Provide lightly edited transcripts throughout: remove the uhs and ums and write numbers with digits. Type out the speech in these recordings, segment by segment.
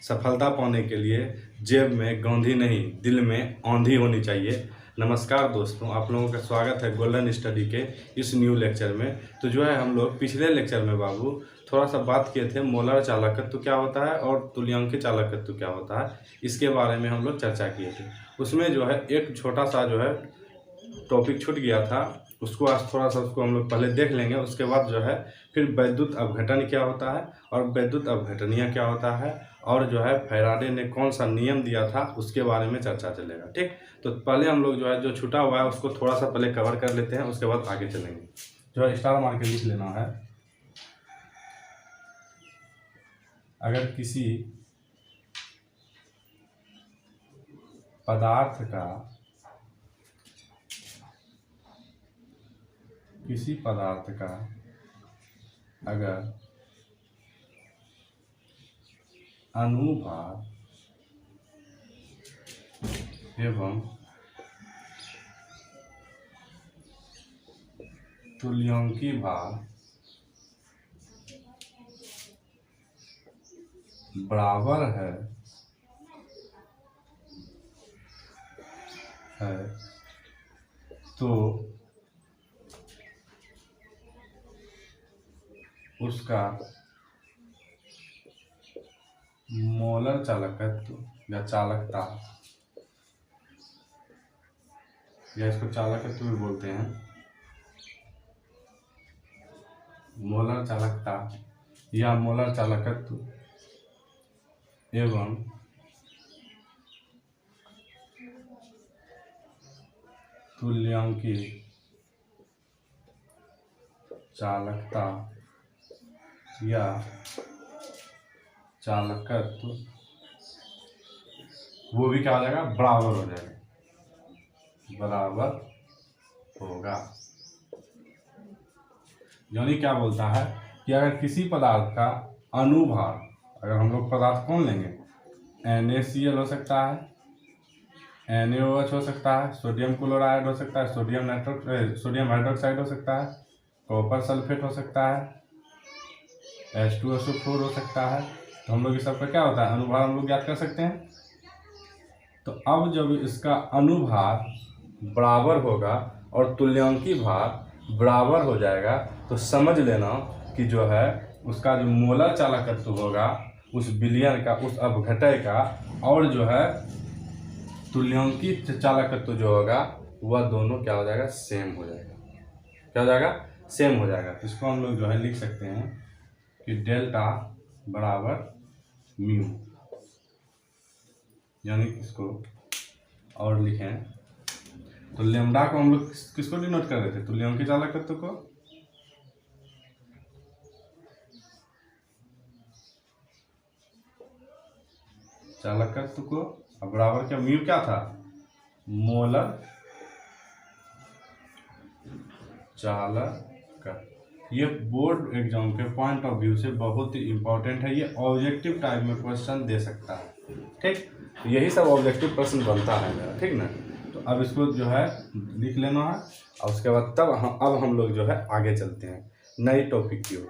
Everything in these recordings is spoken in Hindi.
सफलता पाने के लिए जेब में गोंधी नहीं, दिल में औंधी होनी चाहिए। नमस्कार दोस्तों, आप लोगों का स्वागत है गोल्डन स्टडी के इस न्यू लेक्चर में। तो जो है हम लोग पिछले लेक्चर में बाबू थोड़ा सा बात किए थे मोलर चालकत्व क्या होता है और तुल्यांकी चालकत्व क्या होता है, इसके बारे में हम लोग चर्चा किए थे। उसमें जो है एक छोटा सा जो है टॉपिक छूट गया था, उसको आज थोड़ा सा उसको हम लोग पहले देख लेंगे। उसके बाद जो है फिर वैद्युत अपघटन क्या होता है और वैद्युत अपघटनीय क्या होता है और जो है फैराडे ने कौन सा नियम दिया था उसके बारे में चर्चा चलेगा। ठीक, तो पहले हम लोग जो है जो छूटा हुआ है उसको थोड़ा सा पहले कवर कर लेते हैं, उसके बाद आगे चलेंगे। जो है स्टार मार के लिख लेना है। अगर किसी पदार्थ का अगर अनुभार एवं तुल्यांकी भार बराबर है तो उसका मोलर चालकत्व या चालकता, या इसको चालकत्व भी बोलते हैं, मोलर चालकता या मोलर चालकत्व एवं तुल्यांकी चालकता या चालकत्व वो भी क्या हो जाएगा, बराबर हो जाएगा, बराबर होगा। यानी क्या बोलता है कि अगर किसी पदार्थ का अनुभार, अगर हम लोग पदार्थ कौन लेंगे, NaCl हो सकता है, NaOH हो सकता है, सोडियम क्लोराइड हो सकता है, सोडियम हाइड्रोक्साइड हो सकता है, कॉपर सल्फेट हो सकता है, H2SO4 हो सकता है। तो हम लोग इस सब का क्या होता है, अनुभार हम लोग याद कर सकते हैं। तो अब जब इसका अनुभार बराबर होगा और तुल्यांकी भार बराबर हो जाएगा तो समझ लेना कि जो है उसका जो मोलर चालकत्व होगा उस विलयन का, उस अपघटय का, और जो है तुल्यांकी चालकत्व जो होगा वह दोनों क्या हो जाएगा, सेम हो जाएगा। क्या हो जाएगा, सेम हो जाएगा। तो इसको हम लोग जो है लिख सकते हैं कि डेल्टा बराबर म्यू, यानी इसको और लिखें तो लेमडा को हम लोग किसको डिनोट कर रहे थे, तुल्यांकी चालकत्व को, चालकत्व को, अब बराबर क्या, म्यू क्या था, मोलर चालकत्व। ये बोर्ड एग्जाम के पॉइंट ऑफ व्यू से बहुत ही इंपॉर्टेंट है, ये ऑब्जेक्टिव टाइप में क्वेश्चन दे सकता है। ठीक, यही सब ऑब्जेक्टिव प्रश्न बनता है मेरा, ठीक ना। तो अब इसको जो है लिख लेना है और उसके बाद तब हम लोग जो है आगे चलते हैं नई टॉपिक की ओर,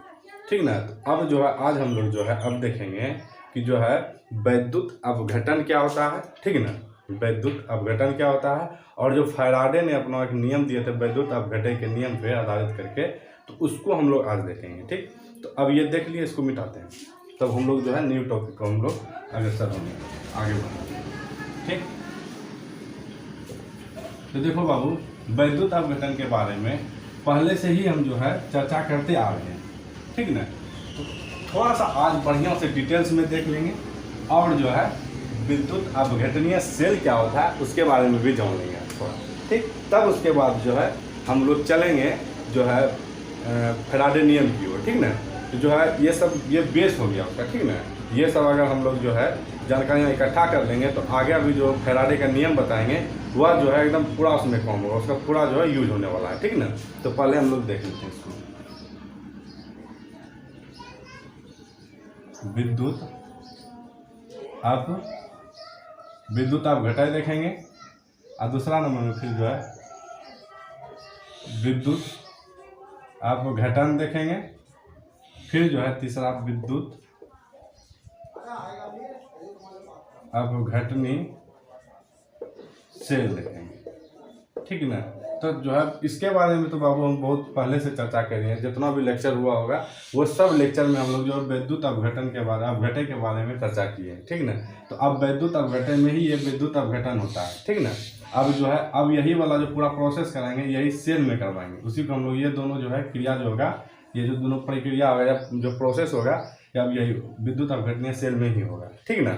ठीक ना। तो अब जो है आज हम लोग जो है अब देखेंगे कि जो है वैद्युत अपघटन क्या होता है, ठीक ना, वैद्युत अपघटन क्या होता है, और जो फैराडे ने अपना एक नियम दिए थे वैद्युत अपघटन के नियम पे आधारित करके, तो उसको हम लोग आज देखेंगे। ठीक, तो अब ये देख लिए, इसको मिटाते हैं, तब हम लोग जो है न्यू टॉपिक को हम लोग अग्रसर होंगे, आगे बढ़ेंगे। ठीक, तो देखो बाबू, वैद्युत अपघटन के बारे में पहले से ही हम जो है चर्चा करते आ रहे हैं, ठीक ना। तो थोड़ा सा आज बढ़िया से डिटेल्स में देख लेंगे और जो है विद्युत अपघटनीय सेल क्या होता है उसके बारे में भी जान लेंगे थोड़ा। ठीक, तब उसके बाद जो है हम लोग चलेंगे जो है फैराडे नियम की ओर, ठीक ना। तो जो है ये सब ये बेस हो गया उसका, ठीक ना। ये सब अगर हम लोग जो है जानकारियाँ इकट्ठा कर लेंगे तो आगे अभी जो फैराडे का नियम बताएंगे वह जो है एकदम पूरा उसमें काम होगा, उसका पूरा जो है यूज होने वाला है, ठीक ना। तो पहले हम लोग देख लेते हैं इसको। विद्युत अपघटन देखेंगे और दूसरा नंबर में फिर जो है विद्युत अपघटन देखेंगे, फिर जो है तीसरा विद्युत अपघटनी सेल लिखेंगे, ठीक ना। तो जो है इसके बारे में तो बाबू हम बहुत पहले से चर्चा कर रहे हैं, जितना भी लेक्चर हुआ होगा वो सब लेक्चर में हम लोग जो विद्युत अपघटन के बारे अपघटन के बारे में चर्चा किए हैं, ठीक ना। तो अब विद्युत अपघटन में ही ये विद्युत अपघटन होता है, ठीक ना। अब जो है अब यही वाला जो पूरा प्रोसेस कराएंगे यही सेल में करवाएंगे, उसी को हम लोग ये दोनों जो है क्रिया जो होगा, ये जो दोनों प्रक्रिया होगा या जो प्रोसेस होगा या अब यही विद्युत अपघटनीय सेल में ही होगा, ठीक ना।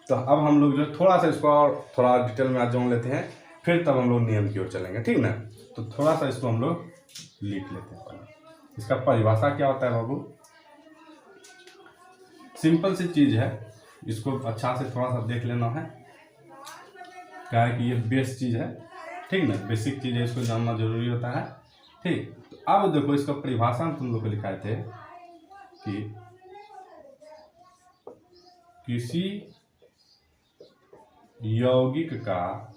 तो अब हम लोग जो थोड़ा सा इसको और थोड़ा डिटेल में आज जान लेते हैं, फिर तब हम लोग नियम की ओर चलेंगे, ठीक ना। तो थोड़ा सा इसको हम लोग लिख लेते हैं। इसका परिभाषा क्या होता है बाबू, सिंपल सी चीज है, इसको अच्छा से थोड़ा सा देख लेना है, क्या है कि ये बेस चीज है, ठीक ना, बेसिक चीज है, इसको जानना जरूरी होता है, ठीक। तो अब देखो इसका परिभाषा में तुम लोग को लिखाए थे कि किसी यौगिक का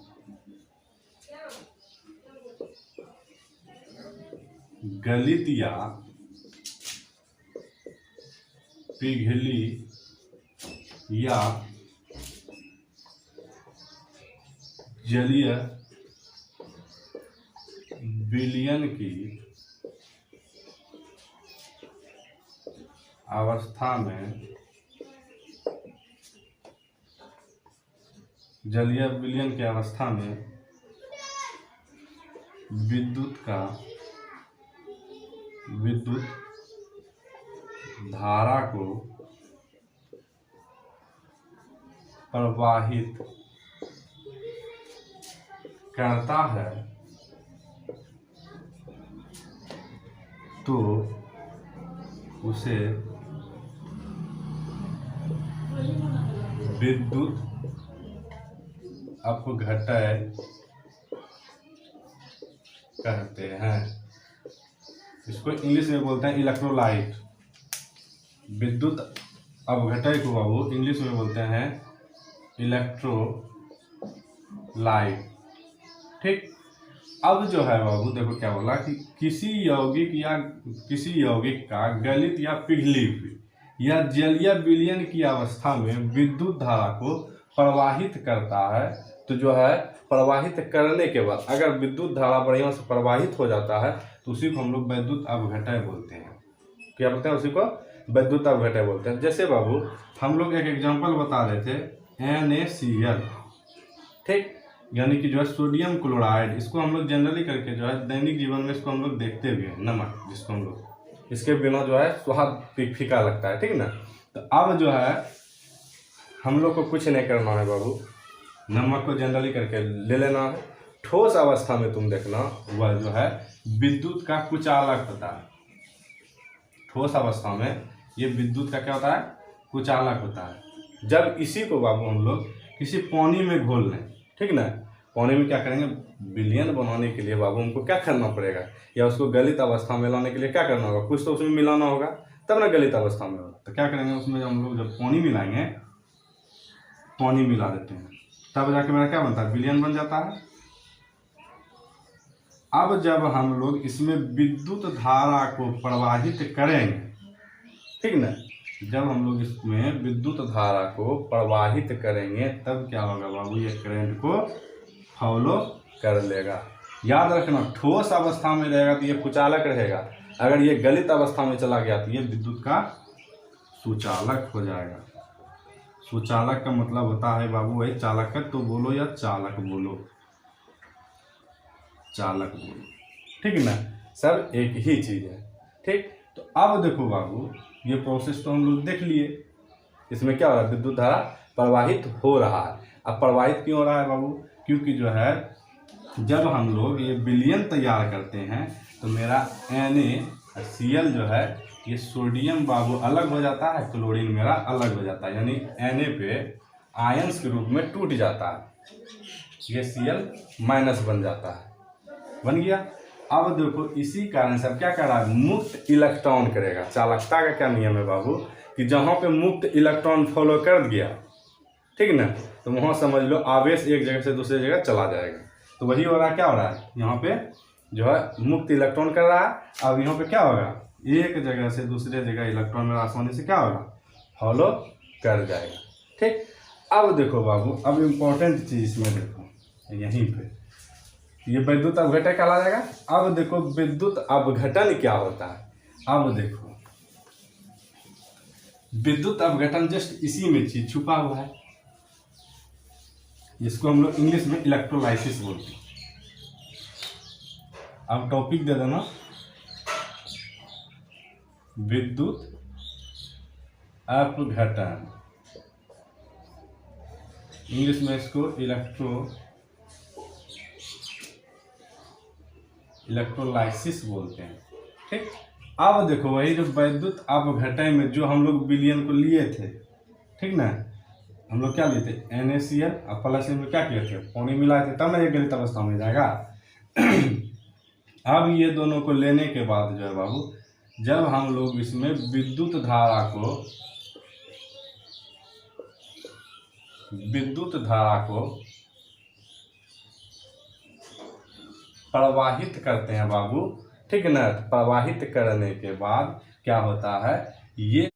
गलित या पिघली या जलीय विलयन की अवस्था में जलीय विलयन की अवस्था में विद्युत धारा को प्रवाहित करता है तो उसे विद्युत अपघटन कहते हैं। इसको इंग्लिश में बोलते हैं इलेक्ट्रोलाइट। विद्युत अपघटन को बाबू इंग्लिश में बोलते हैं इलेक्ट्रोलाइट, ठीक। अब जो है बाबू देखो क्या बोला कि किसी यौगिक का गलित या पिघली हुई या जलीय विलयन की अवस्था में विद्युत धारा को प्रवाहित करता है, तो जो है प्रवाहित करने के बाद अगर विद्युत धारा बढ़िया से प्रवाहित हो जाता है तो उसी को हम लोग विद्युत अपघटन बोलते हैं। क्या बोलते हैं? उसी को विद्युत अपघटन बोलते हैं। जैसे बाबू हम लोग एक एग्जांपल बता रहे थे NaCl, ठीक, यानी कि जो है सोडियम क्लोराइड, इसको हम लोग जनरली करके जो है दैनिक जीवन में इसको हम लोग देखते भी हैं, नमक जिसको हम लोग इसके बिना जो है स्वाद फीका लगता है, ठीक ना। तो अब जो है हम लोग को कुछ नहीं करना है बाबू, नमक को जनरली करके ले लेना है। ठोस अवस्था में तुम देखना वह जो है विद्युत का कुचालक होता है। ठोस अवस्था में ये विद्युत का क्या होता है? कुचालक होता है। जब इसी को बाबू हम लोग किसी पानी में घोल लें, ठीक ना, पानी में क्या करेंगे, विलयन बनाने के लिए बाबू हमको क्या करना पड़ेगा, या उसको गलित अवस्था में लाने के लिए क्या करना होगा, कुछ तो उसमें मिलाना होगा तब ना गलित अवस्था में होगा। तो क्या करेंगे, उसमें हम लोग जब पानी मिलाएंगे, पानी मिला देते हैं, तब जाके मेरा क्या बनता है, विलयन बन जाता है। अब जब हम लोग इसमें विद्युत धारा को प्रवाहित करेंगे, ठीक ना, जब हम लोग इसमें विद्युत धारा को प्रवाहित करेंगे तब क्या होगा बाबू, ये करंट को फॉलो कर लेगा। याद रखना, ठोस अवस्था में रहेगा तो ये कुचालक रहेगा, अगर ये गलित अवस्था में चला गया तो ये विद्युत का सुचालक हो जाएगा। सुचालक का मतलब होता है बाबू वही चालकत्व तो बोलो या चालक बोलो, चालक बोलो, ठीक ना, सब एक ही चीज है, ठीक। तो अब देखो बाबू ये प्रोसेस तो हम लोग देख लिए, इसमें क्या हो रहा है, विद्युत धारा प्रवाहित हो रहा है। अब प्रवाहित क्यों हो रहा है बाबू, क्योंकि जो है जब हम लोग ये विलयन तैयार करते हैं तो मेरा NaCl जो है ये सोडियम बाबू अलग हो जाता है, क्लोरीन मेरा अलग हो जाता है, यानी Na पे आयंस के रूप में टूट जाता है, ये Cl माइनस बन जाता है, बन गया। अब देखो इसी कारण से अब क्या कर रहा है, मुक्त इलेक्ट्रॉन करेगा। चालकता का क्या नियम है बाबू, कि जहाँ पे मुक्त इलेक्ट्रॉन फॉलो कर गया, ठीक ना, तो वहाँ समझ लो आवेश एक जगह से दूसरी जगह चला जाएगा। तो वही हो रहा है, क्या हो रहा है, यहाँ पे जो है मुक्त इलेक्ट्रॉन कर रहा है। अब यहाँ पे क्या होगा, एक जगह से दूसरे जगह इलेक्ट्रॉन में आसानी से क्या होगा, फॉलो कर जाएगा, ठीक। अब देखो बाबू, अब इम्पोर्टेंट चीज इसमें देखो, यहीं पे ये विद्युत अपघटन कहला जाएगा। अब देखो विद्युत अपघटन क्या होता है। अब देखो विद्युत अपघटन जस्ट इसी में चीज छुपा हुआ है, जिसको हम लोग इंग्लिश में इलेक्ट्रोलाइसिस बोलते हैं। अब टॉपिक दे देना, विद्युत अपघटन, इंग्लिश में इसको इलेक्ट्रोलाइसिस बोलते हैं। ठीक, अब देखो वही जो विद्युत अपघटन में जो हम लोग विलयन को लिए थे, ठीक ना, हम लोग क्या लिए थे, NaCl और प्लस में क्या किए थे, पानी मिलाए थे, तब ना ये गलित अवस्था में जाएगा। अब ये दोनों को लेने के बाद जो है बाबू, जब हम लोग इसमें विद्युत धारा को प्रवाहित करते हैं बाबू, ठीक ना, प्रवाहित करने के बाद क्या होता है, ये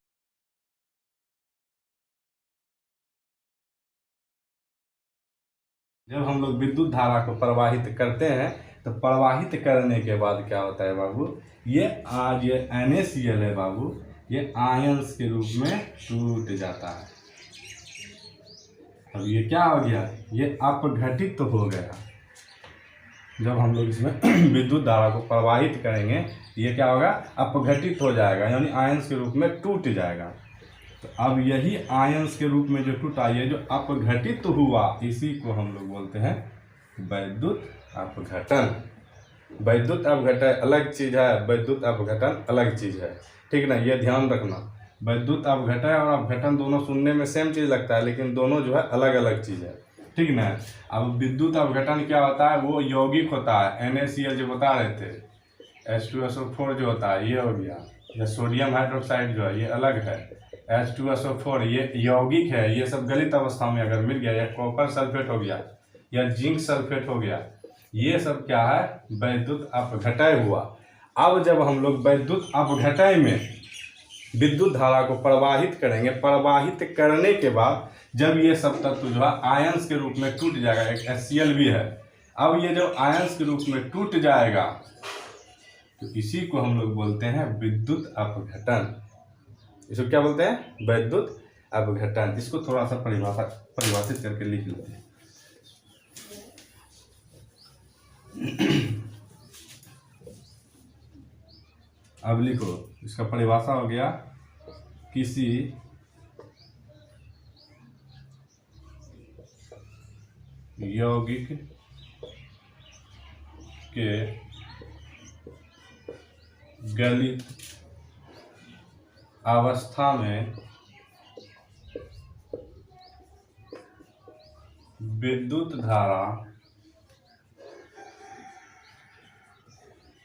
जब हम लोग विद्युत धारा को प्रवाहित करते हैं तो प्रवाहित करने के बाद क्या होता है बाबू, ये NaCl है बाबू, ये आयंस के रूप में टूट जाता है। अब ये क्या हो गया, ये अपघटित तो हो गया। जब हम लोग इसमें विद्युत धारा को प्रवाहित करेंगे ये क्या होगा, अपघटित हो जाएगा, यानी आयंस के रूप में टूट जाएगा। तो अब यही आयंस के रूप में जो टूटा, ये जो अपघटित हुआ, इसी को हम लोग बोलते हैं विद्युत अपघटन। विद्युत अपघटन अलग चीज है, विद्युत अपघटन अलग चीज है, ठीक ना, ये ध्यान रखना। विद्युत अपघटन और अपघटन दोनों सुनने में सेम चीज लगता है, लेकिन दोनों जो है अलग अलग चीज है, ठीक ना। अब विद्युत अपघटन क्या होता है, वो यौगिक होता है। NaCl जो बता रहे थे, H2SO4 जो होता है ये हो गया, या सोडियम हाइड्रोक्साइड जो है ये अलग है, H2SO4 ये यौगिक है। ये सब गलित अवस्था में अगर मिल गया, या कॉपर सल्फेट हो गया या जिंक सल्फेट हो गया, ये सब क्या है, विद्युत अपघटन हुआ। अब जब हम लोग विद्युत अपघटन में विद्युत धारा को प्रवाहित करेंगे, प्रवाहित करने के बाद जब ये सब तत्व जो है आयंस के रूप में टूट जाएगा, एक HCl भी है। अब ये जब आयंस के रूप में टूट जाएगा तो इसी को हम लोग बोलते हैं विद्युत अपघटन। इसको क्या बोलते हैं, विद्युत अपघटन। इसको थोड़ा सा परिभाषित करके लिख लेते हैं। अब लिखो, इसका परिभाषा हो गया, किसी यौगिक के गलित अवस्था में विद्युत धारा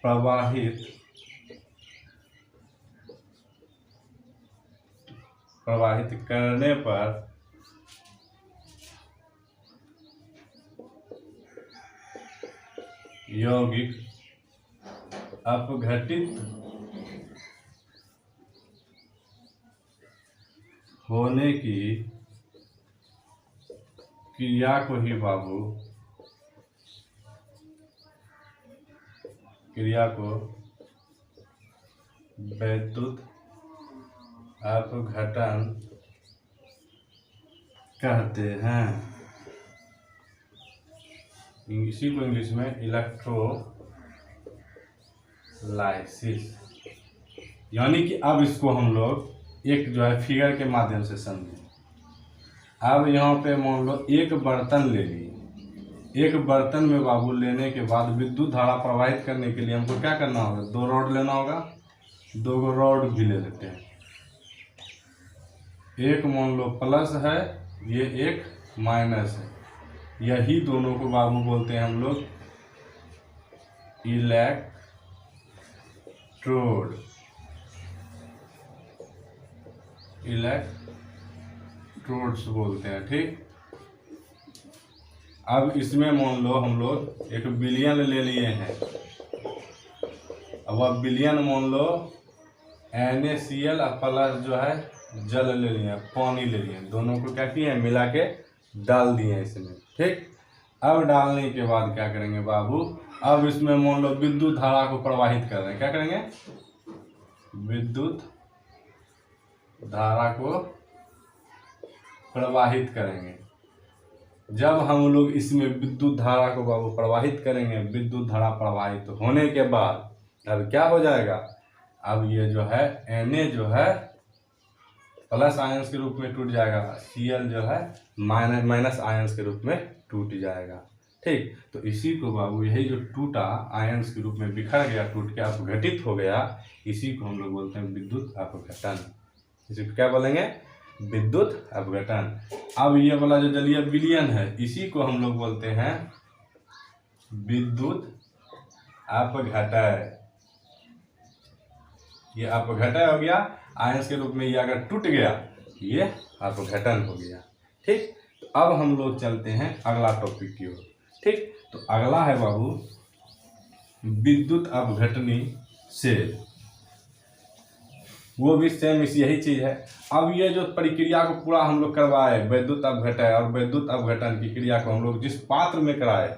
प्रवाहित करने पर यौगिक अपघटित होने की क्रिया को ही बाबू, क्रिया को विद्युत अपघटन कहते हैं। इसी को इंग्लिश में इलेक्ट्रोलाइसिस। यानी कि अब इसको हम लोग एक जो है फिगर के माध्यम से समझें। अब यहाँ पे मान लो एक बर्तन ले लिए, एक बर्तन में बाबू लेने के बाद विद्युत धारा प्रवाहित करने के लिए हमको क्या करना होगा, 2 रॉड लेना होगा। 2 रॉड भी ले लेते हैं, एक मान लो प्लस है, ये एक माइनस है। यही दोनों को बाबू बोलते हैं हम लोग इलेक्ट्रोड्स बोलते हैं, ठीक। अब इसमें मान लो हम लोग एक विलयन ले लिए हैं। अब विलयन मान लो NaCl प्लस जो है जल ले लिए, पानी ले लिए, दोनों को क्या किए, मिला के डाल दिए इसमें। ठीक, अब डालने के बाद क्या करेंगे बाबू, अब इसमें मान लो विद्युत धारा को प्रवाहित कर रहे हैं। क्या करेंगे, विद्युत धारा को प्रवाहित करेंगे। जब हम लोग इसमें विद्युत धारा को बाबू प्रवाहित करेंगे, विद्युत धारा प्रवाहित होने के बाद अब क्या हो जाएगा, अब ये जो है Na जो है प्लस आयंस के रूप में टूट जाएगा, Cl जो है माइनस आयंस के रूप में टूट जाएगा। ठीक, तो इसी को बाबू, यही जो टूटा आयंस के रूप में बिखर गया, टूट के अपघटित हो गया, इसी को हम लोग बोलते हैं विद्युत अपघटन। इसी को क्या बोलेंगे, विद्युत अपघटन। अब ये वाला जो जलीय विलयन है, इसी को हम लोग बोलते हैं विद्युत अपघटन। ये अपघटन हो गया, आयंस के रूप में ये अगर टूट गया, ये अपघटन हो गया। ठीक, तो अब हम लोग चलते हैं अगला टॉपिक की ओर। ठीक, तो अगला है बाबू विद्युत अपघटनी सेल। वो भी सेम इसी यही चीज है। अब ये जो प्रक्रिया को पूरा हम लोग करवाए, विद्युत अपघटन और विद्युत अपघटन की क्रिया को हम लोग जिस पात्र में कराए,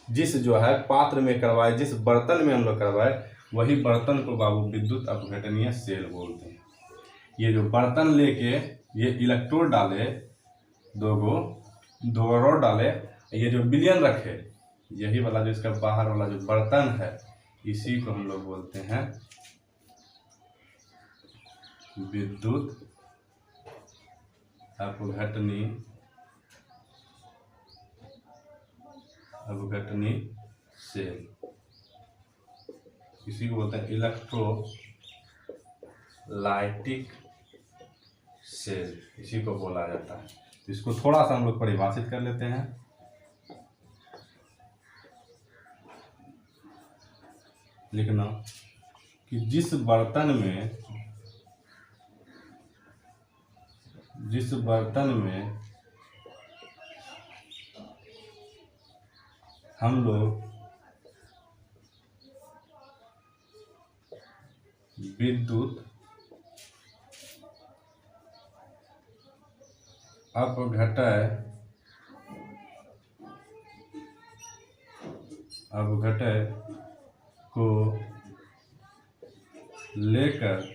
जिस जो है पात्र में करवाए, जिस बर्तन में हम लोग करवाए, वही बर्तन को बाबू विद्युत अपघटनीय सेल बोलते हैं। ये जो बर्तन लेके ये इलेक्ट्रोड डाले, दो रॉड डाले, ये जो विलयन रखे, यही वाला जो इसका बाहर वाला जो बर्तन है, इसी को हम लोग बोलते हैं विद्युत अपघटनी सेल। इसी को बोलते हैं इलेक्ट्रोलाइटिक सेल, इसी को बोला जाता है। इसको थोड़ा सा हम लोग परिभाषित कर लेते हैं। लिखना कि जिस बर्तन में हम लोग विद्युत अपघटन को लेकर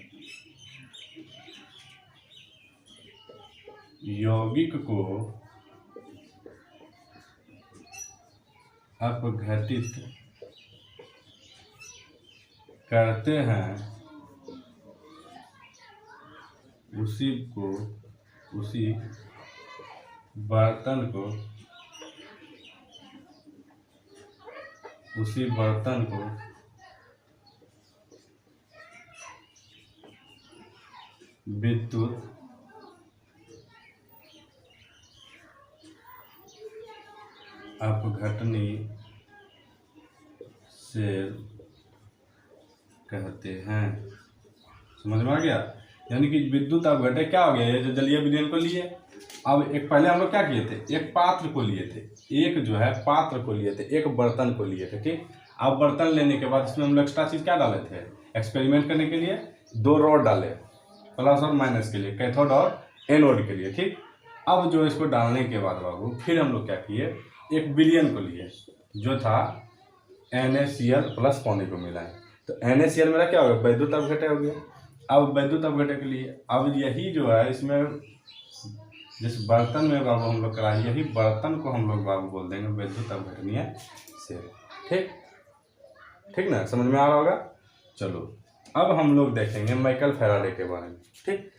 यौगिक को अपघटित करते हैं, उसी बर्तन को विद्युत अपघटनी सेल कहते हैं। समझ में आ गया? यानी कि विद्युत अपघटन क्या हो गया, ये जो जलीय विलयन को लिए, अब एक पहले हम लोग क्या किए थे, एक पात्र को लिए थे, एक जो है पात्र को लिए थे, एक बर्तन को लिए थे। ठीक, अब बर्तन लेने के बाद इसमें हम लोग एक्स्ट्रा चीज क्या डाले थे, एक्सपेरिमेंट करने के लिए 2 रॉड डाले, प्लस और माइनस के लिए, कैथोड और एनोड के लिए। ठीक, अब जो इसको डालने के बाद बाबू फिर हम लोग क्या किए, एक विलयन को लिए जो था NaCl प्लस पानी को मिलाए, तो NaCl मेरा क्या हो गया, विद्युत अपघटन हो गया। अब विद्युत अपघटन के लिए अब यही जो है इसमें जिस बर्तन में बाबू हम लोग कराए, यही बर्तन को हम लोग बाबू बोल देंगे विद्युत अपघटनीय सेल। ठीक, ठीक ना, समझ में आ रहा होगा। चलो अब हम लोग देखेंगे माइकल फैराडे के बारे में। ठीक,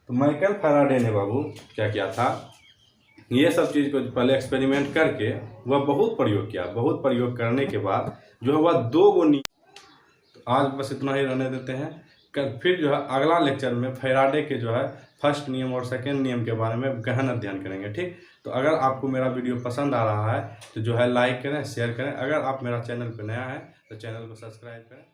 तो माइकल फैराडे ने बाबू क्या किया था, ये सब चीज़ को पहले एक्सपेरिमेंट करके वह बहुत प्रयोग किया, बहुत प्रयोग करने के बाद जो है वह 2 गो तो आज बस इतना ही रहने देते हैं। फिर जो है अगला लेक्चर में फैराडे के जो है फर्स्ट नियम और सेकेंड नियम के बारे में गहन अध्ययन करेंगे। ठीक, तो अगर आपको मेरा वीडियो पसंद आ रहा है तो जो है लाइक करें, शेयर करें। अगर आप मेरा चैनल पर नया है तो चैनल को सब्सक्राइब करें।